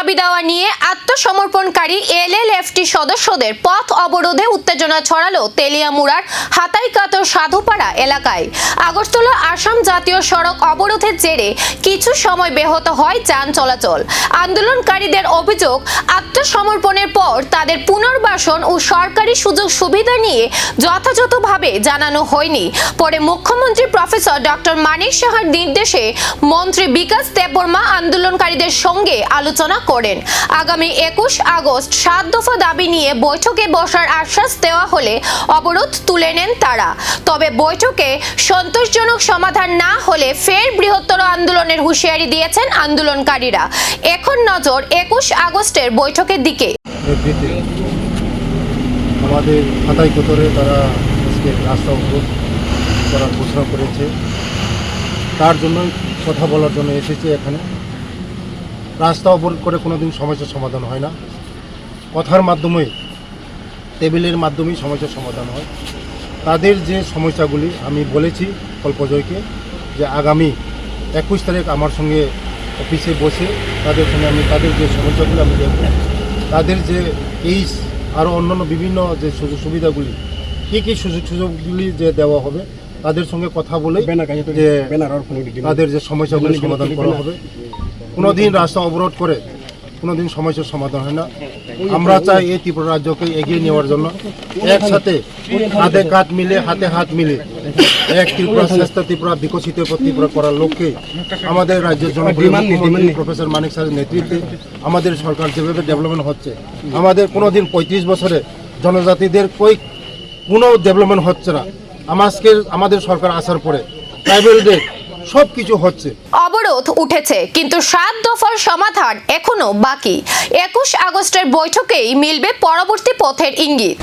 দাবি দেওয়া নিয়ে আত্মসমর্পণকারী এলএলএফটি সদস্যদের পথ অবরোধে উত্তেজনা ছড়ালো তেলিয়ামুড়ার হাতাইকাতর সাধুপাড়া এলাকায়। আগরতলা আসাম জাতীয় সড়ক অবরোধের জেরে কিছু সময় ব্যাহত হয় যান চলাচল। আন্দোলনকারীদের অভিযোগ, আত্মসমর্পণের পর তাদের পুনর্বাসন ও সরকারি সুযোগ সুবিধা নিয়ে যথাযথভাবে জানানো হয়নি। পরে মুখ্যমন্ত্রী প্রফেসর ডক্টর মানিক সাহার নির্দেশে মন্ত্রী বিকাশ দেববর্মা আন্দোলনকারীদের সঙ্গে আলোচনা করেন। আগামী 21 আগস্ট 7 দফা দাবি নিয়ে বৈঠকে বসার আশ্বাস দেওয়া হলে অবরোধ তুলে নেন তারা। তবে বৈঠকে সন্তোষজনক সমাধান না হলে ফের বৃহত্তর আন্দোলনের হুঁশিয়ারি দিয়েছেন আন্দোলনকারীরা। এখন নজর 21 আগস্টের বৈঠকের দিকে। আমাদের হাতাইকাতরে তারা আজকে রাস্তা অবরোধ করার ঘোষণা করেছে, তার জন্য কথা বলার জন্য এসেছে এখানে। রাস্তা অবরোধ করে কোনোদিন সমস্যার সমাধান হয় না, কথার মাধ্যমে টেবিলের মাধ্যমেই সমস্যার সমাধান হয়। তাদের যে সমস্যাগুলি আমি বলেছি কল্পজয়কে যে আগামী 21 তারিখ আমার সঙ্গে অফিসে বসে তাদের সঙ্গে আমি তাদের যে সমস্যাগুলি আমি দেখব, তাদের যে এই আরও অন্যান্য বিভিন্ন যে সুযোগ সুবিধাগুলি কী সুযোগ সুযোগগুলি যে দেওয়া হবে তাদের সঙ্গে কথা বলে যে তাদের যে সমস্যাগুলি সমাধান করা হবে। কোনো দিন রাস্তা অবরোধ করে কোনো দিন সমস্যার সমাধান হয় না। আমরা চাই এই ত্রিপুরা রাজ্যকে এগিয়ে নেওয়ার জন্য একসাথে কাঁধে কাঁধ মিলে হাতে হাত মিলে এক ত্রিপুরা শ্রেষ্ঠ ত্রিপুরা বিকশিত ত্রিপুরা করার লক্ষ্যে আমাদের রাজ্যের জনপ্রিয় মুখ্যমন্ত্রী প্রফেসর মানিক স্যারের নেতৃত্বে আমাদের সরকার যেভাবে ডেভেলপমেন্ট হচ্ছে, আমাদের কোনো দিন 35 বছরে জনজাতিদের কোনো ডেভেলপমেন্ট হচ্ছে না। আমাদের সরকার আসার পরে ট্রাইবেলদের সব কিছু হচ্ছে। অবরোধ উঠেছে, কিন্তু 7 দফার সমাধান এখনো বাকি। 21 আগস্টের বৈঠকেই মিলবে পরবর্তী পথের ইঙ্গিত।